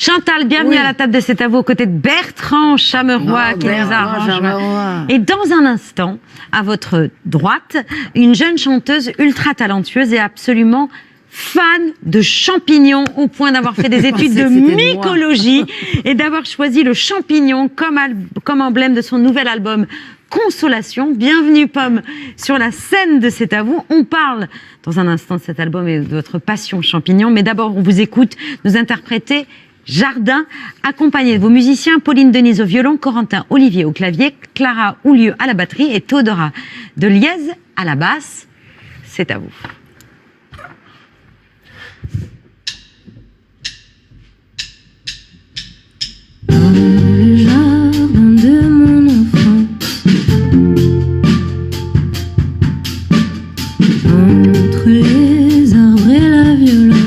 Chantal, bienvenue à la table de C'est à vous, aux côtés de Bertrand Chameroy qui nous arrange. Et dans un instant, à votre droite, une jeune chanteuse ultra talentueuse et absolument fan de champignons au point d'avoir fait des études de mycologie et d'avoir choisi le champignon comme emblème de son nouvel album Consolation. Bienvenue Pomme sur la scène de C'est à vous. On parle dans un instant de cet album et de votre passion champignon, mais d'abord on vous écoute nous interpréter Jardin, accompagné de vos musiciens Pauline Denise au violon, Corentin Olivier au clavier, Clara Oulieu à la batterie et Théodora de Lièze à la basse. C'est à vous. Dans le jardin de mon enfance, entre les arbres et la violence,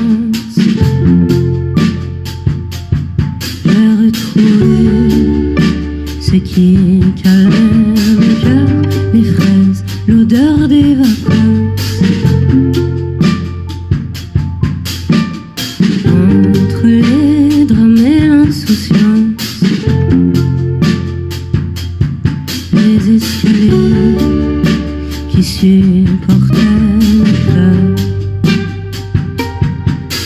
j'ai retrouvé ce qui calmait mon cœur, les fraises, l'odeur des vacances. Entre les drames et l'insouciance, les escaliers qui supportaient mes pleurs.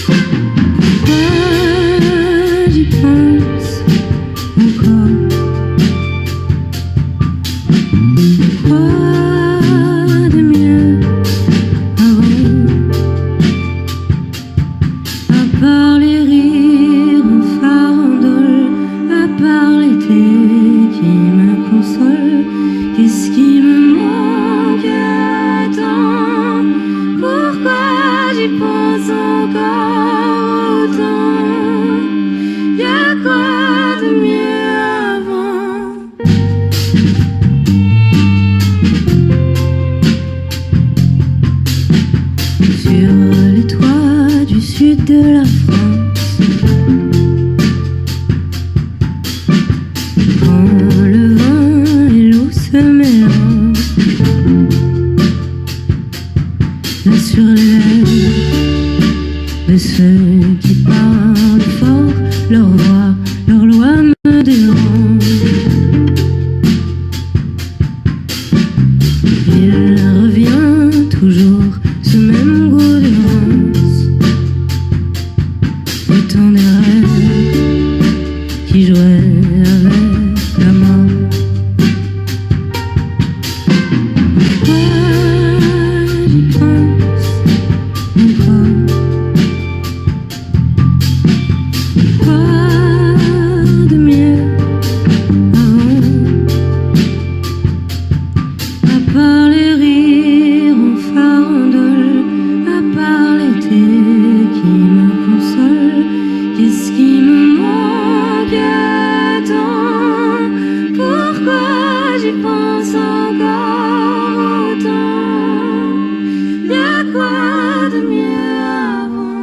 Pourquoi j'y pense encore? Quoi de mieux avant? À part les rires en farandole, à part l'été qui me console, qu'est-ce qui me manque tant? Pourquoi j'y pense encore autant? Y'a quoi de mieux avant? Sur les toits du sud de la France, quand le vent et l'eau se mélangent, là sur les lèvres de ceux qui parlent fort, leur voix, leur loi me dérange. Il revient toujours ce même goût de rance, le temps des rêves qui jouaient avec la mort. Pourquoi j'y pense encore? Quoi de mieux avant? À part les rires en farandole, à part l'été qui me console, qu'est-ce qui me manque tant? Pourquoi j'y pense encore autant? Y'a quoi de mieux avant?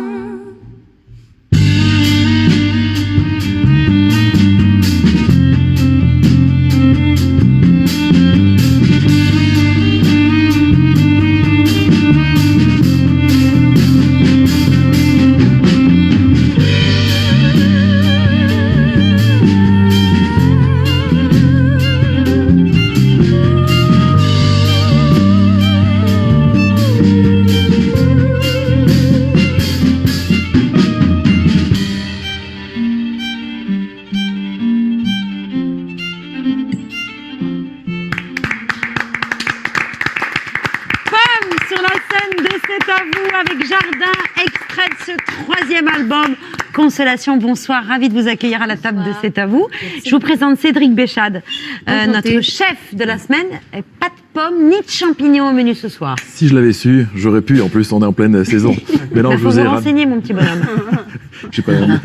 Pomme sur la scène de C'est à vous avec Jardin, extrait de ce troisième album Consolation. Bonsoir, ravi de vous accueillir à la table de C'est à vous. Je vous présente Cédric Béchade, notre chef de la semaine. Et pas de pommes ni de champignons au menu ce soir. Si je l'avais su, j'aurais pu. En plus, on est en pleine saison. Mais non, Il je faut vous vous ai renseigner, mon petit bonhomme. J'ai pas envie.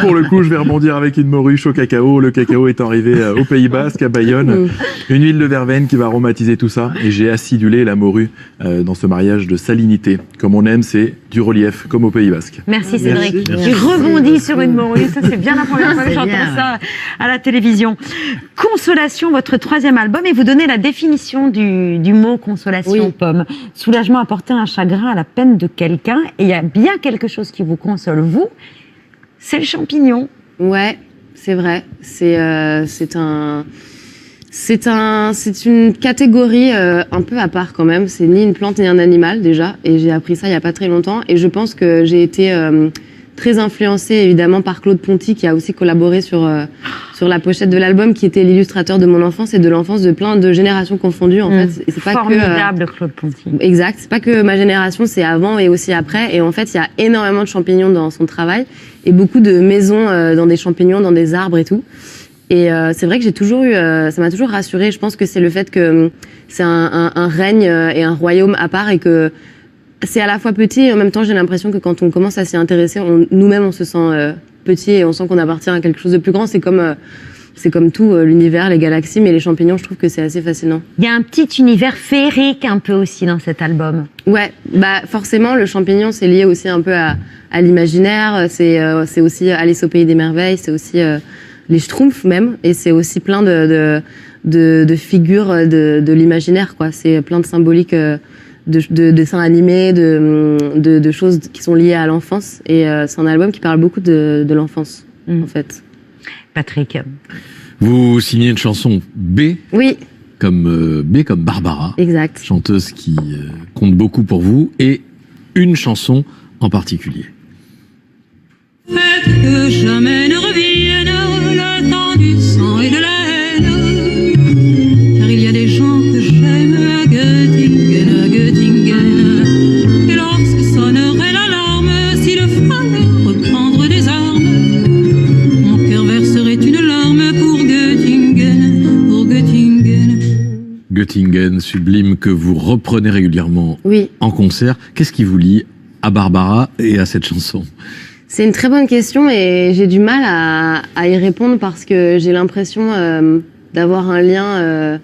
Pour le coup, je vais rebondir avec une morue au cacao. Le cacao est arrivé au Pays Basque, à Bayonne. Une huile de verveine qui va aromatiser tout ça. Et j'ai acidulé la morue dans ce mariage de salinité. Comme on aime, c'est du relief, comme au Pays Basque. Merci Cédric. Merci. Qui rebondit sur une morue. Ça, c'est bien la première fois que j'entends ça à la télévision. Consolation, votre troisième album. Et vous donnez la définition du mot consolation, Pomme. Soulagement apporté à un chagrin, à la peine de quelqu'un, et il y a bien quelque chose qui vous console, vous, c'est le champignon. Ouais, c'est vrai. C'est une catégorie un peu à part quand même. C'est ni une plante ni un animal déjà. Et j'ai appris ça il y a pas très longtemps. Et je pense que j'ai été très influencée évidemment par Claude Ponty qui a aussi collaboré sur la pochette de l'album, qui était l'illustrateur de mon enfance et de l'enfance de plein de générations confondues en fait. Et c'est pas formidable Claude Ponty. Exact. C'est pas que ma génération, c'est avant et aussi après. Et en fait, il y a énormément de champignons dans son travail et beaucoup de maisons dans des champignons, dans des arbres et tout. Et c'est vrai que j'ai toujours eu, ça m'a toujours rassurée. Je pense que c'est le fait que c'est un règne et un royaume à part et que c'est à la fois petit et en même temps j'ai l'impression que quand on commence à s'y intéresser, nous-mêmes on se sent petit et on sent qu'on appartient à quelque chose de plus grand. C'est comme tout l'univers, les galaxies, mais les champignons, je trouve que c'est assez fascinant. Il y a un petit univers féerique un peu aussi dans cet album. Ouais, bah forcément le champignon c'est lié aussi un peu à l'imaginaire. C'est aussi Alice au pays des merveilles, c'est aussi les Schtroumpfs même, et c'est aussi plein de figures de l'imaginaire quoi. C'est plein de symboliques. De dessins animés, de choses qui sont liées à l'enfance. Et c'est un album qui parle beaucoup de l'enfance, en fait. Patrick. Vous signez une chanson B. Oui. Comme Barbara. Exact. Chanteuse qui compte beaucoup pour vous. Et une chanson en particulier. Faites que jamais ne revienne le temps du sang et de la haine. Car il y a des gens que j'aime à Göttingen. Et lorsque sonnerait l'alarme, s'il fallait reprendre des armes, mon cœur verserait une larme pour Göttingen, pour Göttingen. Göttingen, sublime, que vous reprenez régulièrement Oui. en concert. Qu'est-ce qui vous lie à Barbara et à cette chanson ? C'est une très bonne question et j'ai du mal à y répondre parce que j'ai l'impression d'avoir un lien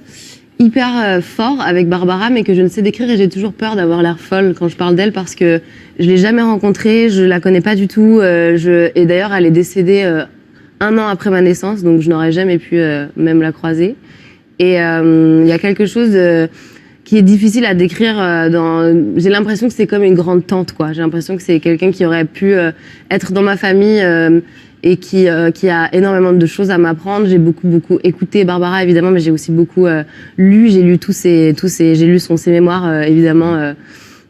hyper fort avec Barbara, mais que je ne sais décrire et j'ai toujours peur d'avoir l'air folle quand je parle d'elle parce que je l'ai jamais rencontrée, je la connais pas du tout. Et d'ailleurs, elle est décédée 1 an après ma naissance, donc je n'aurais jamais pu même la croiser. Et il y a quelque chose qui est difficile à décrire. J'ai l'impression que c'est comme une grande tante, quoi. J'ai l'impression que c'est quelqu'un qui aurait pu être dans ma famille et qui a énormément de choses à m'apprendre. J'ai beaucoup écouté Barbara, évidemment, mais j'ai aussi beaucoup lu. J'ai lu j'ai lu ses mémoires, évidemment,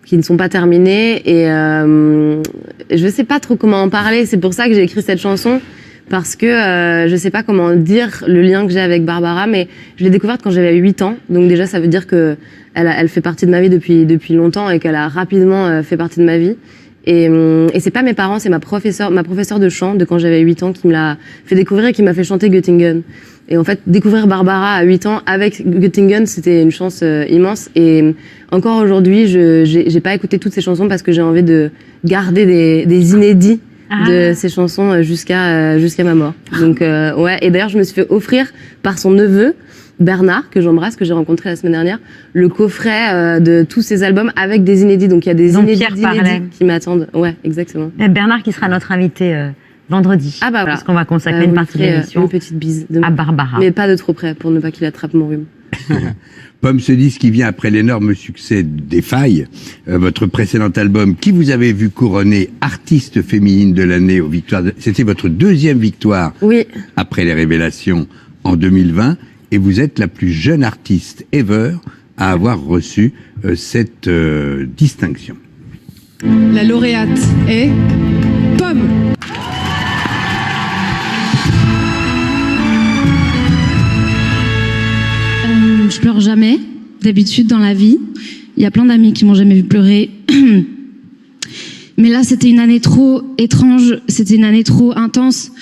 qui ne sont pas terminés. Et je sais pas trop comment en parler. C'est pour ça que j'ai écrit cette chanson. Parce que je sais pas comment dire le lien que j'ai avec Barbara, mais je l'ai découverte quand j'avais 8 ans. Donc déjà, ça veut dire que elle fait partie de ma vie depuis longtemps et qu'elle a rapidement fait partie de ma vie. Et c'est pas mes parents, c'est ma professeure de chant de quand j'avais 8 ans qui me l'a fait découvrir et qui m'a fait chanter Göttingen. Et en fait, découvrir Barbara à 8 ans avec Göttingen, c'était une chance immense. Et encore aujourd'hui, j'ai pas écouté toutes ces chansons parce que j'ai envie de garder des inédits de ces chansons jusqu'à ma mort. Donc ouais, et d'ailleurs je me suis fait offrir par son neveu Bernard, que j'embrasse, que j'ai rencontré la semaine dernière, le coffret de tous ses albums avec des inédits. Donc il y a des inédits qui m'attendent. Ouais, exactement. Et Bernard qui sera notre invité vendredi. Ah bah voilà. Parce qu'on va consacrer une partie de l'émission une petite bise à Barbara. Mais pas de trop près pour ne pas qu'il attrape mon rhume. Pomme se disent qui vient après l'énorme succès des Failles, votre précédent album, qui vous avez vu couronner artiste féminine de l'année aux victoires. C'était votre 2e victoire après les Révélations en 2020, et vous êtes la plus jeune artiste ever à avoir reçu cette distinction. La lauréate est Pomme. Je pleure jamais, d'habitude dans la vie. Il y a plein d'amis qui m'ont jamais vu pleurer. Mais là, c'était une année trop étrange, c'était une année trop intense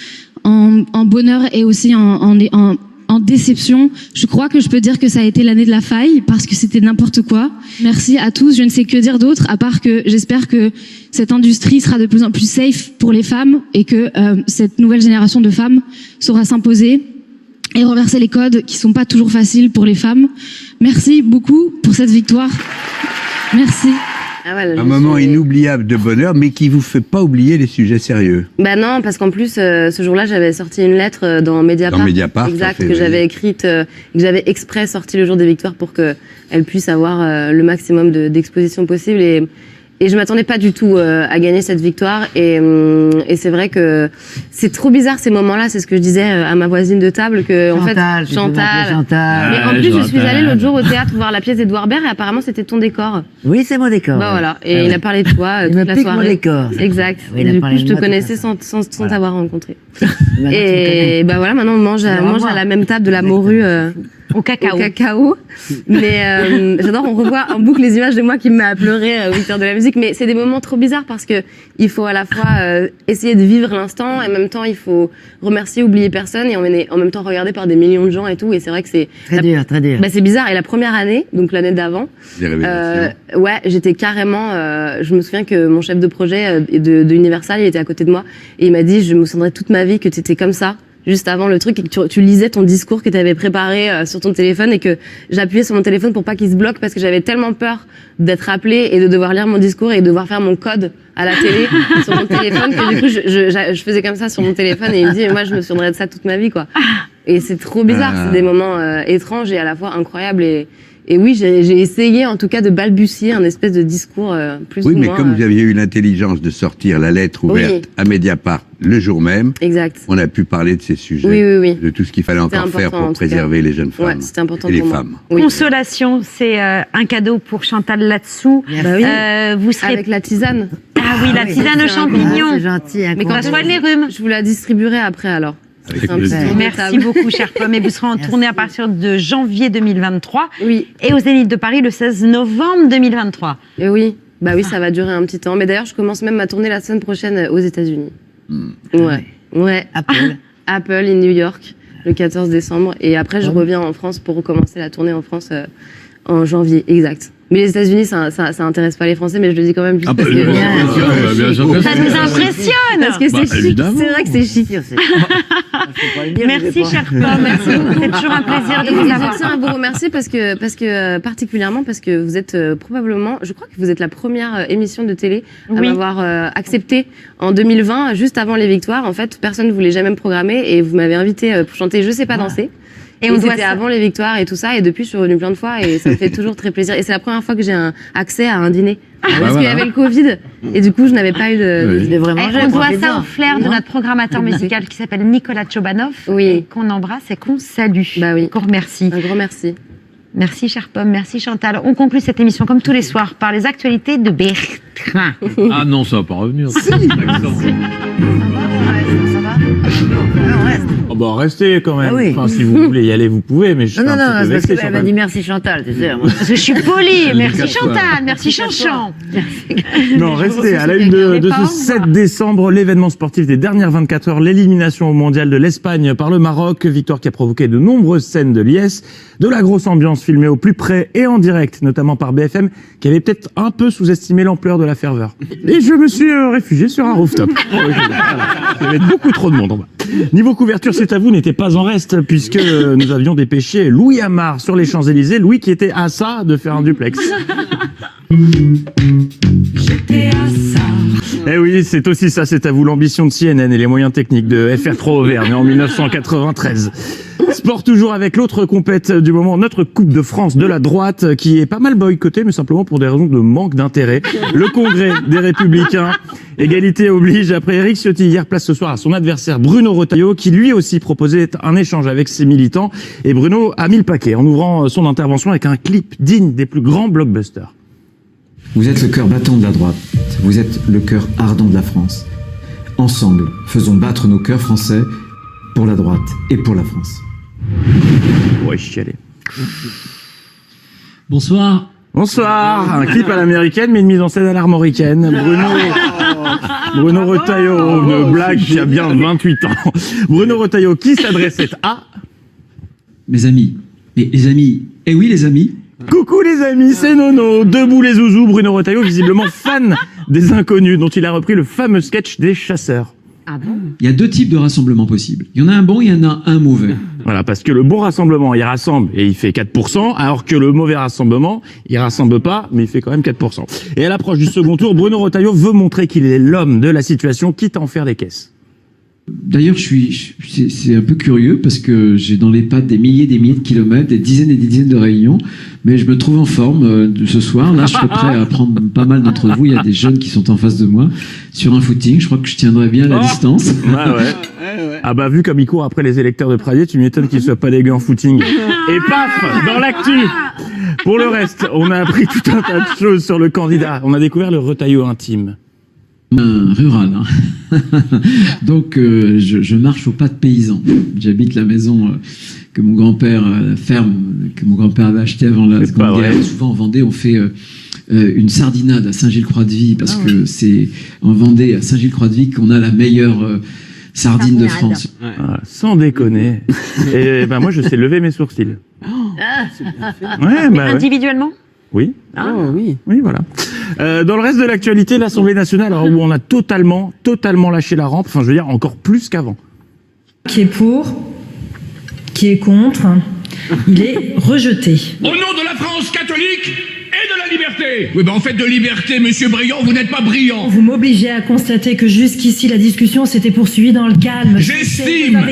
en bonheur et aussi en déception. Je crois que je peux dire que ça a été l'année de la faille parce que c'était n'importe quoi. Merci à tous, je ne sais que dire d'autre à part que j'espère que cette industrie sera de plus en plus safe pour les femmes et que cette nouvelle génération de femmes saura s'imposer et renverser les codes qui sont pas toujours faciles pour les femmes. Merci beaucoup pour cette victoire. Merci. Ah ouais, un moment inoubliable de bonheur, mais qui vous fait pas oublier les sujets sérieux. Bah non, parce qu'en plus, ce jour-là, j'avais sorti une lettre dans Mediapart. Dans Mediapart, exact, que j'avais écrite, que j'avais exprès sorti le jour des victoires pour qu'elle puisse avoir le maximum d'exposition possible. Et je m'attendais pas du tout à gagner cette victoire. Et c'est vrai que c'est trop bizarre ces moments-là. C'est ce que je disais à ma voisine de table que Chantal, en fait Chantal. Mais en plus, je suis allée l'autre jour au théâtre voir la pièce d'Edouard Baird et apparemment c'était ton décor. Oui, c'est mon décor. Bah voilà. Et il a parlé de toi toute la soirée. Mon décor. Exact. Oui, Et du coup, je te connaissais sans t'avoir rencontré. Et bah voilà, maintenant on mange à la même table de la morue. Au cacao. Mais j'adore, on revoit en boucle les images de moi qui me met à pleurer au 8h de la musique. Mais c'est des moments trop bizarres parce que il faut à la fois essayer de vivre l'instant et en même temps il faut remercier, oublier personne et on est en même temps regardé par des millions de gens et tout. Et c'est vrai que c'est très dur. Bah, c'est bizarre. Et la première année, donc l'année d'avant, ouais, j'étais carrément. Je me souviens que mon chef de projet de Universal, il était à côté de moi et il m'a dit, je me souviendrai toute ma vie que tu étais comme ça. Juste avant le truc et que tu lisais ton discours que tu avais préparé sur ton téléphone et que j'appuyais sur mon téléphone pour pas qu'il se bloque parce que j'avais tellement peur d'être appelée et de devoir lire mon discours et de devoir faire mon code à la télé sur mon téléphone que du coup je faisais comme ça sur mon téléphone et il me dit moi je me souviendrai de ça toute ma vie quoi. Et c'est trop bizarre, c'est des moments étranges et à la fois incroyables et oui, j'ai essayé en tout cas de balbutier un espèce de discours plus ou moins... Oui, mais comme vous aviez eu l'intelligence de sortir la lettre ouverte à Mediapart le jour même, on a pu parler de ces sujets, de tout ce qu'il fallait encore faire pour préserver les jeunes femmes et les femmes. Consolation, c'est un cadeau pour Chantal Latsou. Vous serez... Avec la tisane. Ah oui, la tisane aux champignons. C'est gentil. Mais quand ça soigne les rhumes. Je vous la distribuerai après alors. Merci beaucoup, chère Pomme. Et vous serez en tournée à partir de janvier 2023. Oui. Et au Zénith de Paris le 16 novembre 2023. Et oui. Bah oui, ça va durer un petit temps. Mais d'ailleurs, je commence même ma tournée la semaine prochaine aux États-Unis. Ouais. Apple in New York le 14 décembre. Et après, je reviens en France pour recommencer la tournée en France en janvier. Exact. Mais les États-Unis, ça intéresse pas les Français, mais je le dis quand même juste parce que ça nous impressionne. Parce que c'est chic. C'est vrai que c'est chic. Merci, chère Pomme. Merci beaucoup. C'est toujours un plaisir de vous avoir. Je tiens à vous remercier parce que particulièrement parce que vous êtes probablement, je crois que vous êtes la première émission de télé à m'avoir accepté en 2020, juste avant les victoires. En fait, personne ne voulait jamais me programmer et vous m'avez invité pour chanter Je sais pas danser. Et c'était avant les victoires et tout ça, et depuis je suis revenue plein de fois et ça me fait toujours très plaisir. Et c'est la première fois que j'ai accès à un dîner. Parce qu'il y avait le Covid, et du coup je n'avais pas eu de vraiment. On doit ça au flair de notre programmateur musical qui s'appelle Nicolas Tchobanov, qu'on embrasse et qu'on salue, qu'on remercie. Un grand merci. Merci, chère Pomme, merci Chantal. On conclut cette émission comme tous les soirs par les actualités de Bertrand. Ah non, ça va pas revenir. Ça va. Oh bah restez quand même. Ah oui. Enfin, si vous voulez y aller, vous pouvez, mais je Non, suis un petit peu parce vexé, qu'elle m'a dit merci Chantal, tu sais. Parce que je suis polie. Merci Chantal, merci Chanchan. Non, restez à la une de ce 7 décembre, l'événement sportif des dernières 24 heures, l'élimination au mondial de l'Espagne par le Maroc, victoire qui a provoqué de nombreuses scènes de liesse, de la grosse ambiance filmée au plus près et en direct, notamment par BFM, qui avait peut-être un peu sous-estimé l'ampleur de la ferveur. Et je me suis réfugié sur un rooftop. Il y avait beaucoup trop de monde en bas. Niveau couverture, C'est à vous n'était pas en reste, puisque nous avions dépêché Louis Amar sur les Champs-Élysées, Louis qui était à ça de faire un duplex. J'étais à ça. Eh oui, c'est aussi ça, C'est à vous, l'ambition de CNN et les moyens techniques de FR3 Auvergne en 1993. Sport toujours avec l'autre compète du moment, notre Coupe de France de la droite, qui est pas mal boycottée, mais simplement pour des raisons de manque d'intérêt. Le Congrès des Républicains, égalité oblige. Après Éric Ciotti, hier, place ce soir à son adversaire Bruno Retailleau, qui lui aussi proposait un échange avec ses militants. Et Bruno a mis le paquet en ouvrant son intervention avec un clip digne des plus grands blockbusters. Vous êtes le cœur battant de la droite. Vous êtes le cœur ardent de la France. Ensemble, faisons battre nos cœurs français pour la droite et pour la France. Ouais, chialer. Bonsoir. Bonsoir. Un clip à l'américaine, mais une mise en scène à l'armoricaine. Bruno Retailleau, une blague qui a bien 28 ans. Bruno Retailleau qui s'adressait à... Mes amis. Mais les amis. Eh oui, les amis. Coucou les amis, c'est Nono. Debout les zouzous, Bruno Retailleau, visiblement fan des Inconnus, dont il a repris le fameux sketch des chasseurs. Ah bon ? Il y a deux types de rassemblements possibles. Il y en a un bon, il y en a un mauvais. Voilà, parce que le bon rassemblement, il rassemble et il fait 4%, alors que le mauvais rassemblement, il rassemble pas, mais il fait quand même 4%. Et à l'approche du second tour, Bruno Retailleau veut montrer qu'il est l'homme de la situation, quitte à en faire des caisses. D'ailleurs, c'est un peu curieux parce que j'ai dans les pattes des milliers de kilomètres, des dizaines et des dizaines de réunions, mais je me trouve en forme ce soir. Là, je serais prêt à prendre pas mal d'entre vous. Il y a des jeunes qui sont en face de moi sur un footing. Je crois que je tiendrai bien la distance. Ah bah vu comme il court après les électeurs de Pradier, tu m'étonnes qu'il soit pas dégueu en footing. Et paf, dans l'actu. Pour le reste, on a appris tout un tas de choses sur le candidat. On a découvert le retaillot intime. Rural, hein. Donc je marche au pas de paysan. J'habite la maison que mon grand-père, la ferme que mon grand-père avait achetée avant la Seconde Guerre. Souvent en Vendée, on fait une sardinade à Saint-Gilles-Croix-de-Vie parce que c'est en Vendée, à Saint-Gilles-Croix-de-Vie, qu'on a la meilleure sardine de France. Ah, sans déconner. Et ben moi, je sais lever mes sourcils. Mais individuellement? Oui. Oui. Oui, voilà. Dans le reste de l'actualité, l'Assemblée nationale, alors, où on a totalement lâché la rampe, enfin je veux dire encore plus qu'avant. Qui est pour, qui est contre, il est rejeté. Au nom de la France catholique et de la liberté. Oui, ben en fait de liberté, monsieur Briand, vous n'êtes pas brillant. Vous m'obligez à constater que jusqu'ici la discussion s'était poursuivie dans le calme. J'estime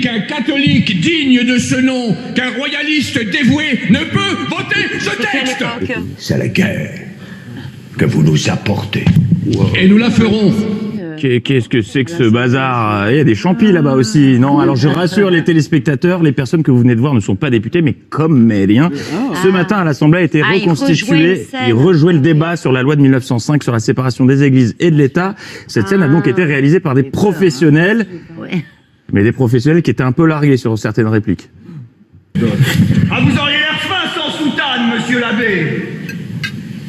qu'un catholique digne de ce nom, qu'un royaliste dévoué ne peut voter ce texte. C'est la guerre que vous nous apportez. Et nous la ferons. Qu'est-ce que c'est que ce bazar? Il y a des champis là-bas aussi, non? Alors je rassure les téléspectateurs, les personnes que vous venez de voir ne sont pas députés, mais comédiens. Ce matin, à l'Assemblée a été reconstitué. Il rejouait le débat sur la loi de 1905 sur la séparation des églises et de l'État. Cette scène a donc été réalisée par des professionnels, mais des professionnels qui étaient un peu largués sur certaines répliques. Ah, vous auriez l'air fin sans soutane, monsieur l'abbé.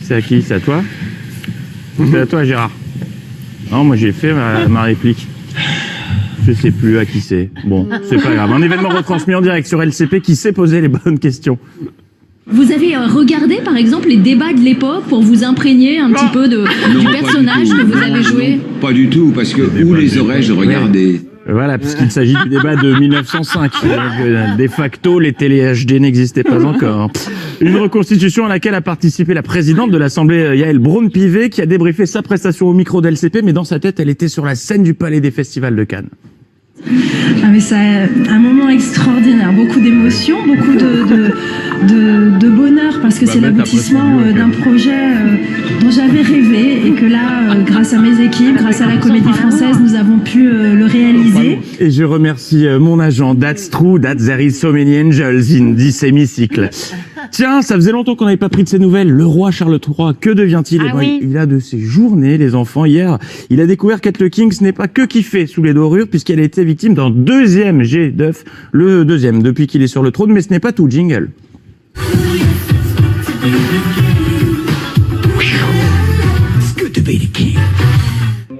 C'est à qui? C'est à toi? C'est à toi, Gérard. Non, moi j'ai fait ma réplique. Je sais plus à qui c'est. Bon, c'est pas grave. Un événement retransmis en direct sur LCP qui sait poser les bonnes questions. Vous avez regardé par exemple les débats de l'époque pour vous imprégner un petit peu du personnage que vous avez joué? Non, pas du tout, parce que où les aurais-je regardé? Voilà, puisqu'il s'agit du débat de 1905. De facto, les télé HD n'existaient pas encore. Une reconstitution à laquelle a participé la présidente de l'Assemblée, Yael Braun-Pivet, qui a débriefé sa prestation au micro d'LCP, mais dans sa tête, elle était sur la scène du Palais des Festivals de Cannes. Ah mais c'est un moment extraordinaire, beaucoup d'émotions, beaucoup de bonheur parce que c'est l'aboutissement d'un projet dont j'avais rêvé et que là, grâce à mes équipes, grâce à la Comédie Française, nous avons pu le réaliser. Et je remercie mon agent. That's true that there is so many angels in this hémicycle. Tiens, ça faisait longtemps qu'on n'avait pas pris de ses nouvelles. Le roi Charles III, que devient-il? Il a de ses journées, les enfants. Hier, il a découvert qu'être le king, ce n'est pas que kiffer sous les dorures, puisqu'elle a été victime d'un deuxième jet d'œuf. Le deuxième, depuis qu'il est sur le trône, mais ce n'est pas tout. Jingle.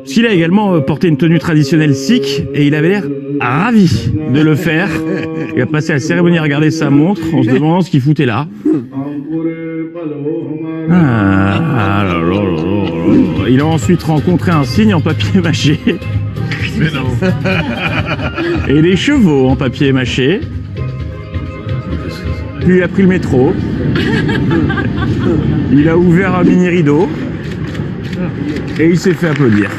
Qu'il a également porté une tenue traditionnelle sikh et il avait l'air ravi de le faire. Il a passé la cérémonie à regarder sa montre en se demandant ce qu'il foutait là. Il a ensuite rencontré un cygne en papier mâché. Et des chevaux en papier mâché. Puis il a pris le métro. Il a ouvert un mini rideau. Et il s'est fait applaudir.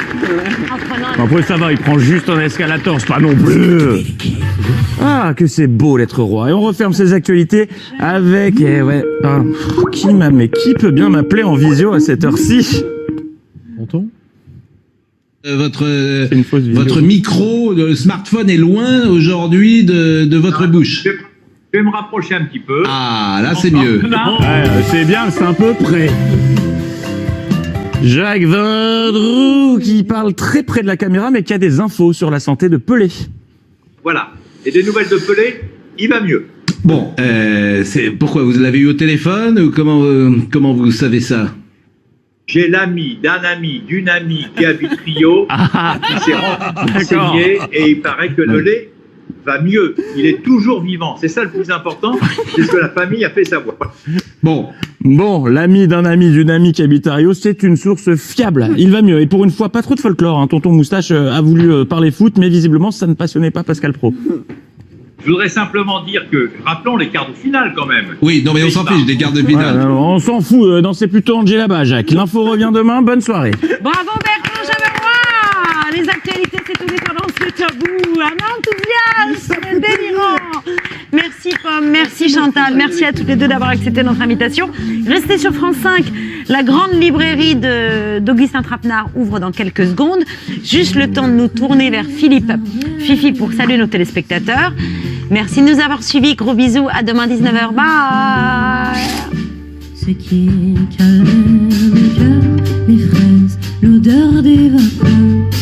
Après ça va, il prend juste un escalator, c'est pas non plus. Ah, que c'est beau d'être roi. Et on referme ces actualités avec... qui peut bien m'appeler en visio à cette heure-ci? Votre micro, le smartphone est loin aujourd'hui de votre bouche. Je vais me rapprocher un petit peu. Ah, là c'est mieux. C'est bien, c'est un peu près. Jacques Vendroux qui parle très près de la caméra mais qui a des infos sur la santé de Pelé. Voilà. Et des nouvelles de Pelé, il va mieux. Bon, c'est pourquoi vous l'avez eu au téléphone ou comment vous savez ça? J'ai l'ami d'un ami d'une amie qui habite Rio qui s'est renseigné et il paraît que Pelé va mieux. Il est toujours vivant. C'est ça le plus important. C'est ce que la famille a fait savoir. Bon, l'ami d'un ami d'une amie qui habite à Rio, c'est une source fiable. Il va mieux. Et pour une fois, pas trop de folklore. Hein. Tonton Moustache a voulu parler foot, mais visiblement, ça ne passionnait pas Pascal Pro. Je voudrais simplement dire que, rappelons les quarts de finale quand même. Oui, non mais on s'en fiche des quarts de finale. Ouais, on s'en fout. Non, c'est plutôt Angela là-bas, Jacques. L'info revient demain. Bonne soirée. Bravo Bertrand Chameroy. Les actualités c'est tous les soirs dans ce tabou. Un enthousiasme délirant. Merci Pomme, merci Chantal, merci à toutes les deux d'avoir accepté notre invitation. Restez sur France 5. La grande librairie d'Augustin Trapenard ouvre dans quelques secondes. Juste le temps de nous tourner vers Fifi pour saluer nos téléspectateurs. Merci de nous avoir suivis. Gros bisous. À demain 19h. Bye. Ce qui calme le cœur, les fraises, l'odeur des vacances.